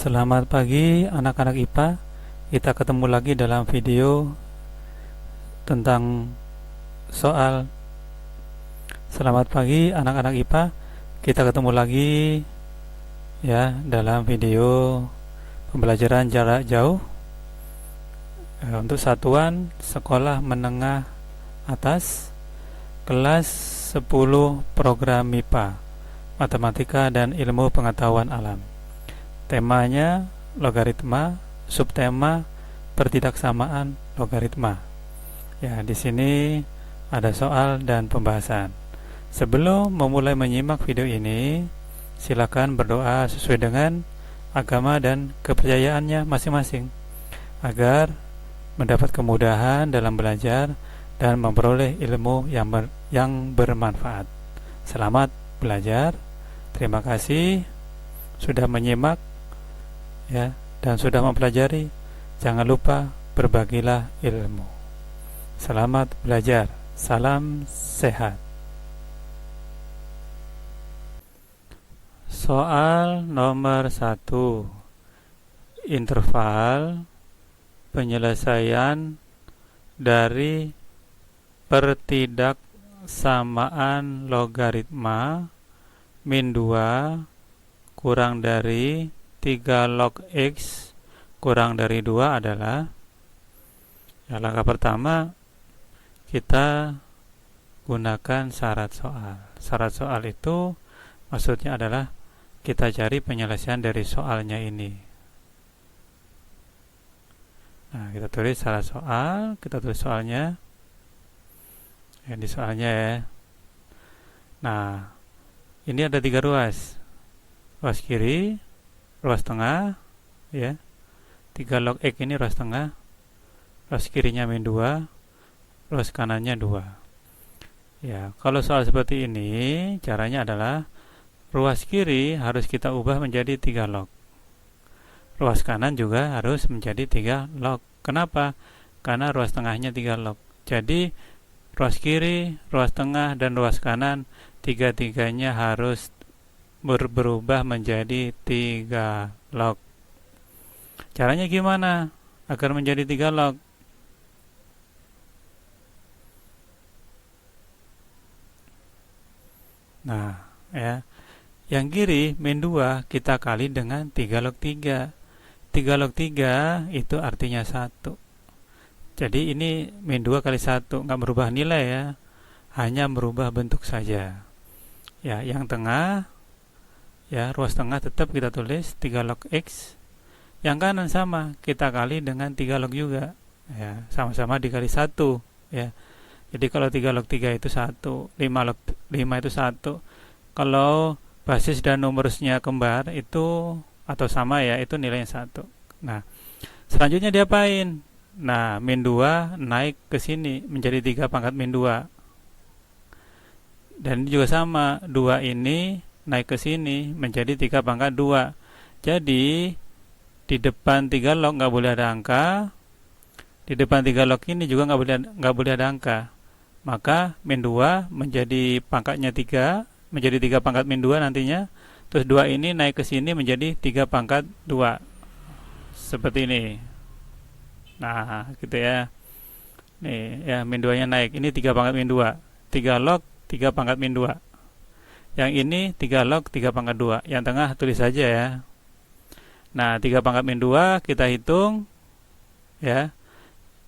Selamat pagi anak-anak IPA. Kita ketemu lagi dalam video tentang soal. Selamat pagi anak-anak IPA. Kita ketemu lagi ya dalam video pembelajaran jarak jauh untuk satuan sekolah menengah atas kelas 10 program MIPA, Matematika dan Ilmu Pengetahuan Alam. Temanya logaritma, subtema pertidaksamaan logaritma. Ya, di sini ada soal dan pembahasan. Sebelum memulai menyimak video ini, silakan berdoa sesuai dengan agama dan kepercayaannya masing-masing agar mendapat kemudahan dalam belajar dan memperoleh ilmu yang bermanfaat. Selamat belajar. Terima kasih sudah menyimak ya, dan sudah mempelajari. Jangan lupa berbagilah ilmu. Selamat belajar. Salam sehat. Soal nomor 1. Interval penyelesaian dari pertidaksamaan logaritma min 2 kurang dari 3 log X kurang dari 2 adalah ya, langkah pertama kita gunakan syarat soal. Syarat soal itu maksudnya adalah kita cari penyelesaian dari soalnya ini. Nah, kita tulis syarat soal, kita tulis soalnya ya, di soalnya ya. Nah, ini ada 3 ruas. Ruas kiri, ruas tengah ya, 3 log X ini ruas tengah, ruas kirinya min 2, ruas kanannya 2 ya. Kalau soal seperti ini caranya adalah ruas kiri harus kita ubah menjadi 3 log, ruas kanan juga harus menjadi 3 log. Kenapa? Karena ruas tengahnya 3 log. Jadi ruas kiri, ruas tengah, dan ruas kanan tiga-tiganya harus berubah menjadi 3 log. Caranya gimana agar menjadi 3 log? Nah ya, yang kiri min 2 kita kali dengan 3 log 3. 3 log 3 itu artinya 1. Jadi ini min 2 kali 1, nggak merubah nilai ya, hanya merubah bentuk saja ya. Yang tengah ya, ruas tengah tetap kita tulis 3 log X. Yang kanan sama, kita kali dengan 3 log juga ya, sama-sama dikali 1 ya. Jadi kalau 3 log 3 itu 1, 5 log 5 itu 1. Kalau basis dan numerusnya kembar itu atau sama ya, itu nilainya 1. Nah, selanjutnya diapain? Nah, min 2 naik ke sini menjadi 3 pangkat min 2. Dan ini juga sama, 2 ini naik ke sini menjadi 3 pangkat 2. Jadi di depan 3 log nggak boleh ada angka, di depan 3 log ini juga nggak boleh ada angka. Maka min 2 menjadi pangkatnya 3, menjadi 3 pangkat min 2 nantinya. Terus 2 ini naik ke sini menjadi 3 pangkat 2 seperti ini. Nah gitu ya. Nih ya, min 2 nya naik. Ini 3 pangkat min 2, 3 log 3 pangkat min 2. Yang ini 3 log 3 pangkat 2. Yang tengah tulis saja ya. Nah 3 pangkat min 2 kita hitung ya.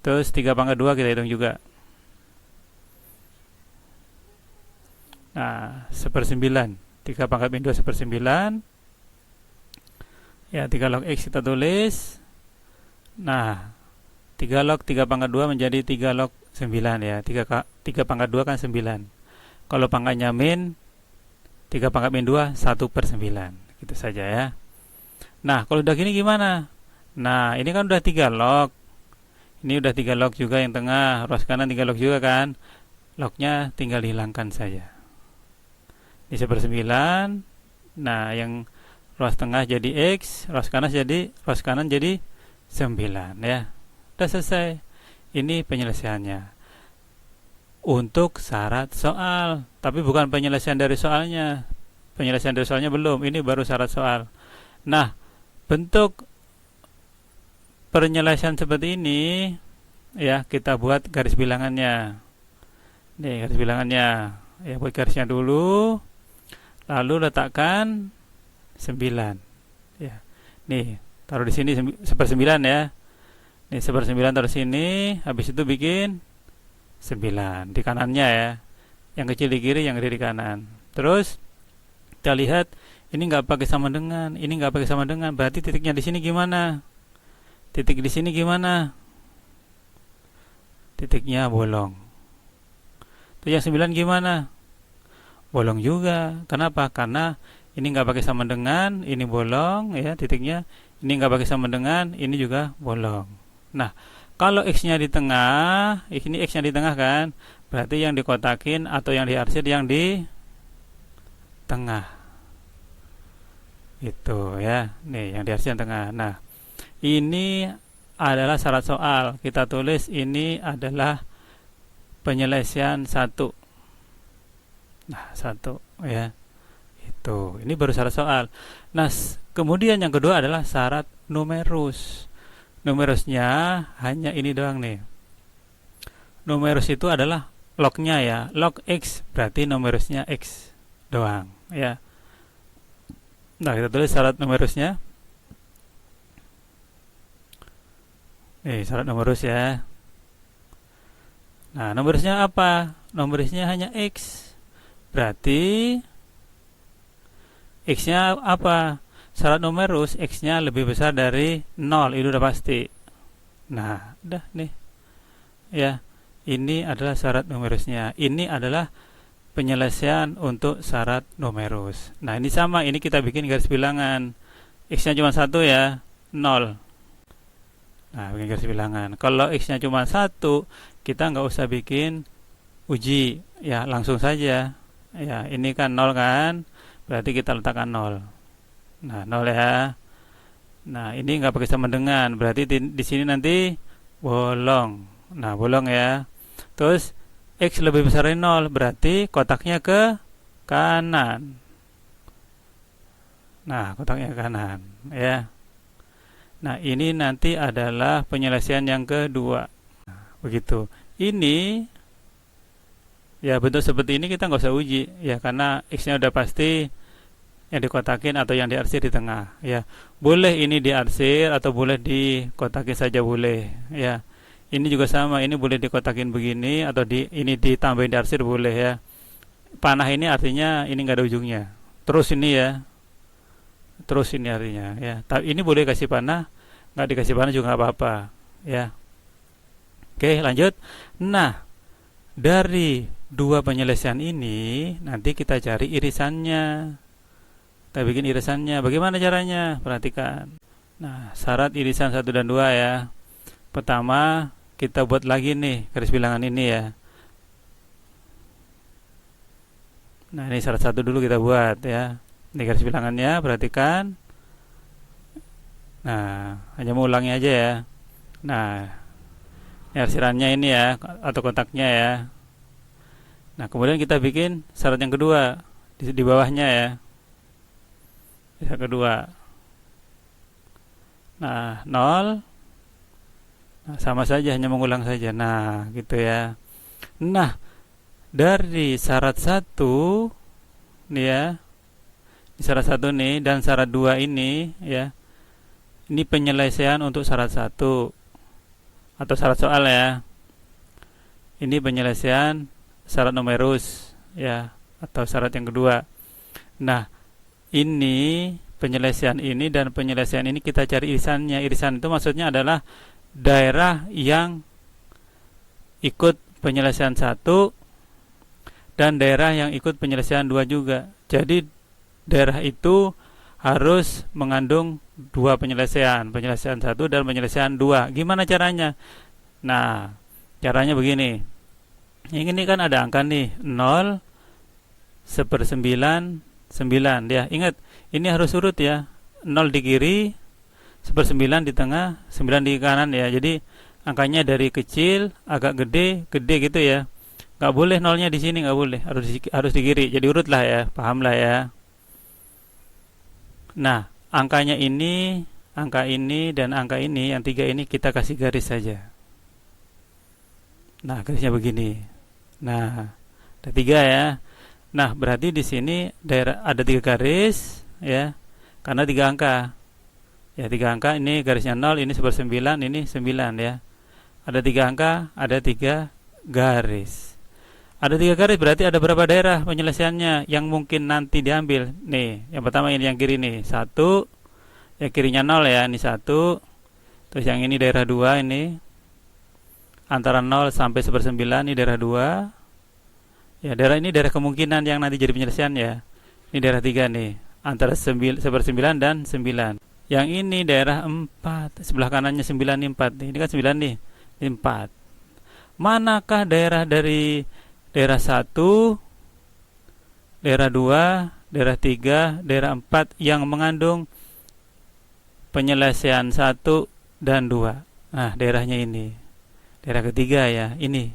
Terus 3 pangkat 2 kita hitung juga. Nah 1/9, 3 pangkat min 2 1/9 ya. 3 log X kita tulis. Nah 3 log 3 pangkat 2 menjadi 3 log 9 ya. 3 pangkat 2 kan 9. Kalau pangkatnya min, 3 pangkat min 2 1/9. Gitu saja ya. Nah kalau udah gini gimana? Nah ini kan udah 3 log. Ini udah 3 log juga yang tengah, ruas kanan 3 log juga kan. Lognya tinggal dihilangkan saja. Ini 1/9. Nah yang ruas tengah jadi X, ruas kanan jadi 9 ya. Udah selesai. Ini penyelesaiannya untuk syarat soal, tapi bukan penyelesaian dari soalnya. Penyelesaian dari soalnya belum, ini baru syarat soal. Nah, bentuk penyelesaian seperti ini ya, kita buat garis bilangannya. Nih garis bilangannya. Ya, buat garisnya dulu, lalu letakkan 9. Ya. Nih, taruh di sini 1/9 ya. Nih 1/9 taruh sini, habis itu bikin 9 di kanannya ya. Yang kecil di kiri, yang gede di kanan. Terus kita lihat ini nggak pakai sama dengan, ini nggak pakai sama dengan, berarti titiknya di sini gimana? Titik di sini gimana? Titiknya bolong. Terus yang 9 gimana? Bolong juga. Kenapa? Karena ini nggak pakai sama dengan, ini bolong ya titiknya. Ini nggak pakai sama dengan, ini juga bolong. Nah, kalau X-nya di tengah, ini X-nya di tengah kan, berarti yang dikotakin atau yang diarsir yang di tengah. Itu ya. Nih, yang diarsir yang tengah. Nah, ini adalah syarat soal. Kita tulis ini adalah penyelesaian 1. Nah, 1 ya. Itu. Ini baru syarat soal. Nah, kemudian yang kedua adalah syarat numerus. Numerusnya hanya ini doang nih. Numerus itu adalah lognya ya. Log X berarti numerusnya X doang ya. Nah, kita tulis syarat numerusnya. Nih, syarat numerus ya. Nah, numerusnya apa? Numerusnya hanya X. Berarti X-nya apa? Syarat numerus X-nya lebih besar dari 0. Itu udah pasti. Nah, udah nih. Ya, ini adalah syarat numerusnya. Ini adalah penyelesaian untuk syarat numerus. Nah, ini sama. Ini kita bikin garis bilangan. X-nya cuma 1 ya. 0. Nah, bikin garis bilangan. Kalau X-nya cuma 1, kita nggak usah bikin uji. Ya, langsung saja. Ya, ini kan 0 kan. Berarti kita letakkan 0. Nah, 0 ya. Nah, ini nggak pakai sama dengan. Berarti di sini nanti bolong. Nah, bolong ya. Terus X lebih besar dari 0. Berarti kotaknya ke kanan. Nah, kotaknya ke kanan ya. Nah, ini nanti adalah penyelesaian yang kedua. Nah, begitu. Ini ya, bentuk seperti ini kita nggak usah uji ya, karena X-nya udah pasti yang dikotakin atau yang diarsir di tengah ya. Boleh ini diarsir atau boleh dikotakin saja boleh ya. Ini juga sama, ini boleh dikotakin begini atau ini ditambahin diarsir boleh ya. Panah ini artinya ini nggak ada ujungnya. Terus ini ya. Terus ini artinya ya. Tapi ini boleh kasih panah, nggak dikasih panah juga nggak apa-apa ya. Oke, lanjut. Nah, dari dua penyelesaian ini nanti kita cari irisannya. Kita bikin irisannya. Bagaimana caranya? Perhatikan. Nah, syarat irisan 1 dan 2 ya. Pertama, kita buat lagi nih garis bilangan ini ya. Nah, ini syarat 1 dulu kita buat ya. Ini garis bilangannya, perhatikan. Nah, hanya mengulangi aja ya. Nah, ini arsirannya ini ya, atau kotaknya ya. Nah, kemudian kita bikin syarat yang kedua di bawahnya ya. Syarat kedua. Nah, 0. Nah, sama saja, hanya mengulang saja. Nah, gitu ya. Nah, dari syarat 1 nih ya. Syarat 1 nih dan syarat 2 ini ya. Ini penyelesaian untuk syarat 1 atau syarat soal ya. Ini penyelesaian syarat numerus ya, atau syarat yang kedua. Nah, ini penyelesaian ini dan penyelesaian ini kita cari irisannya. Irisan itu maksudnya adalah daerah yang ikut penyelesaian 1 dan daerah yang ikut penyelesaian 2 juga. Jadi daerah itu harus mengandung 2 penyelesaian 1 dan penyelesaian 2. Gimana caranya? Nah, caranya begini. Ini kan ada angka nih 0, 1/9, 9 ya. Ingat, ini harus urut ya. 0 di kiri, 1/9 di tengah, 9 di kanan ya. Jadi angkanya dari kecil agak gede, gede gitu ya. Nggak boleh nolnya di sini, nggak boleh. Harus di kiri. Jadi urut lah ya, paham lah ya. Nah, angkanya ini angka ini dan angka ini, yang 3 ini kita kasih garis saja. Nah, garisnya begini. Nah, ada 3 ya. Nah, berarti di sini daerah ada 3 garis ya, karena 3 angka. Ya, 3 angka, ini garisnya 0, ini 1/9, ini 9 ya. Ada 3 angka, ada 3 garis. Ada 3 garis berarti ada berapa daerah penyelesaiannya yang mungkin nanti diambil. Nih, yang pertama ini yang kiri nih, 1. Ya, kirinya 0 ya, ini 1. Terus yang ini daerah 2 ini. Antara 0 sampai 1/9 ini daerah 2. Ya, daerah ini daerah kemungkinan yang nanti jadi penyelesaian ya. Ini daerah 3 nih, antara 1/9 dan 9. Yang ini daerah 4. Sebelah kanannya 9 ini 4 nih. Ini kan 9 nih. Ini 4. Manakah daerah dari daerah 1, daerah 2, daerah 3, daerah 4 yang mengandung penyelesaian 1 dan 2? Nah, daerahnya ini. Daerah ketiga ya, ini.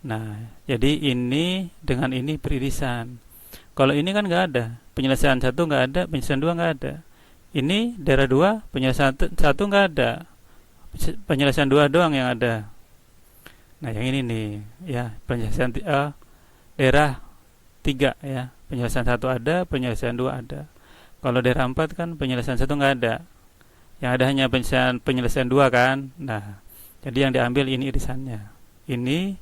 Nah, jadi ini dengan ini beririsan. Kalau ini kan nggak ada. Penyelesaian 1 nggak ada, penyelesaian 2 nggak ada. Ini daerah 2, penyelesaian 1 nggak ada. Penyelesaian 2 doang yang ada. Nah, yang ini nih ya, penyelesaian daerah 3 ya. Penyelesaian 1 ada, penyelesaian 2 ada. Kalau daerah 4 kan penyelesaian 1 nggak ada. Yang ada hanya penyelesaian 2 kan. Nah, jadi yang diambil ini irisannya. Ini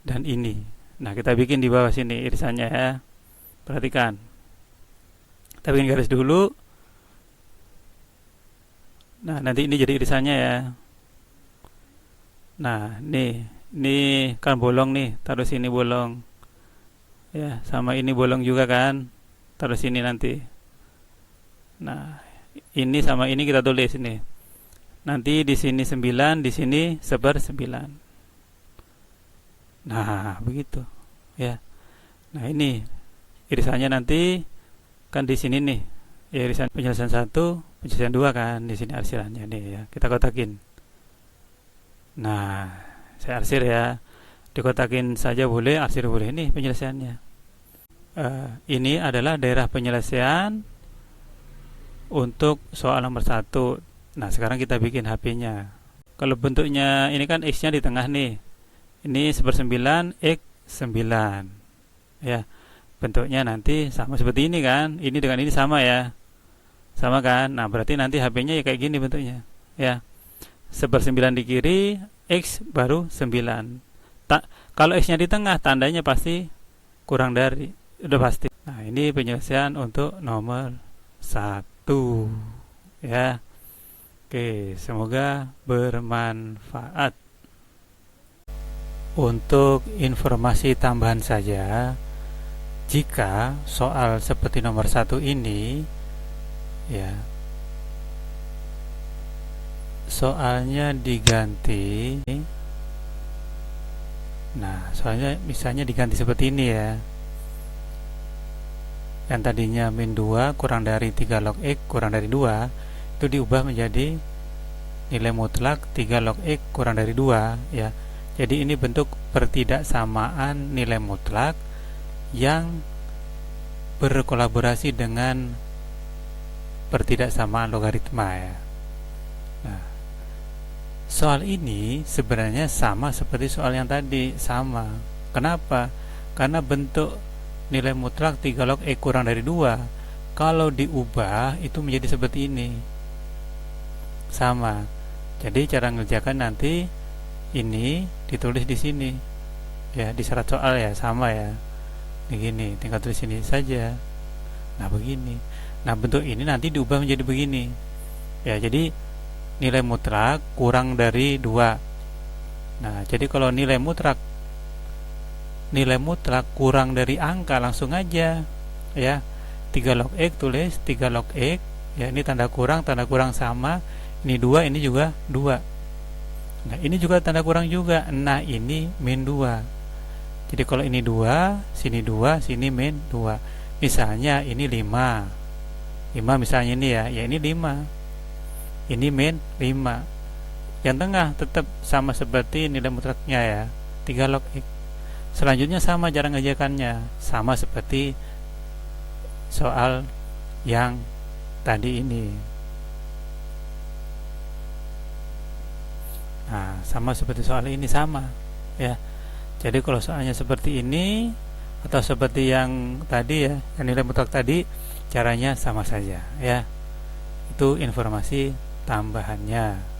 dan ini. Nah, kita bikin di bawah sini irisannya ya. Perhatikan. Kita bikin garis dulu. Nah, nanti ini jadi irisannya ya. Nah, ini kan bolong nih, taruh sini bolong. Ya, sama ini bolong juga kan. Taruh sini nanti. Nah, ini sama ini kita tulis ini. Nanti di sini 9, di sini 1/9. Nah, begitu. Ya. Nah, ini irisannya nanti kan di sini nih. Ya, irisan penyelesaian 1, penyelesaian 2 kan di sini arsirannya nih ya. Kita kotakin. Nah, saya arsir ya. Dikotakin saja boleh, arsir boleh. Ini penyelesaiannya. Ini adalah daerah penyelesaian untuk soal nomor 1. Nah, sekarang kita bikin HP-nya. Kalau bentuknya ini kan X-nya di tengah nih. Ini 1/9 X 9. Ya. Bentuknya nanti sama seperti ini kan. Ini dengan ini sama ya. Sama kan? Nah, berarti nanti HP-nya ya kayak gini bentuknya. Ya. 1/9 di kiri, X baru 9. Kalau X-nya di tengah, tandanya pasti kurang dari. Udah pasti. Nah, ini penyelesaian untuk nomor 1. Ya. Oke, semoga bermanfaat. Untuk informasi tambahan saja, jika soal seperti nomor 1 ini ya, soalnya diganti. Nah, soalnya misalnya diganti seperti ini ya. Yang tadinya min 2 kurang dari 3 log X kurang dari 2, itu diubah menjadi nilai mutlak 3 log X kurang dari 2 ya. Jadi ini bentuk pertidaksamaan nilai mutlak yang berkolaborasi dengan pertidaksamaan logaritma ya. Nah, soal ini sebenarnya sama seperti soal yang tadi, sama. Kenapa? Karena bentuk nilai mutlak 3 log X kurang dari 2 kalau diubah itu menjadi seperti ini. Sama. Jadi cara ngerjakan nanti ini ditulis di sini. Ya, di syarat soal ya, sama ya. Begini, tinggal tulis sini saja. Nah, begini. Nah, bentuk ini nanti diubah menjadi begini. Ya, jadi nilai mutlak kurang dari 2. Nah, jadi kalau nilai mutlak kurang dari angka, langsung aja ya, 3 log X tulis 3 log X ya, ini tanda kurang sama, ini 2, ini juga 2. Nah, ini juga tanda kurang juga. Nah, ini min 2. Jadi kalau ini 2, sini 2, sini min 2. Misalnya ini 5 misalnya ini ya, ini 5, ini min 5. Yang tengah tetap sama seperti nilai mutlaknya ya, 3 log X. Selanjutnya sama cara ngerjakannya, sama seperti soal yang tadi ini. sama seperti soal ini, sama ya. Jadi kalau soalnya seperti ini atau seperti yang tadi ya, yang nilai mutlak tadi, caranya sama saja ya. Itu informasi tambahannya.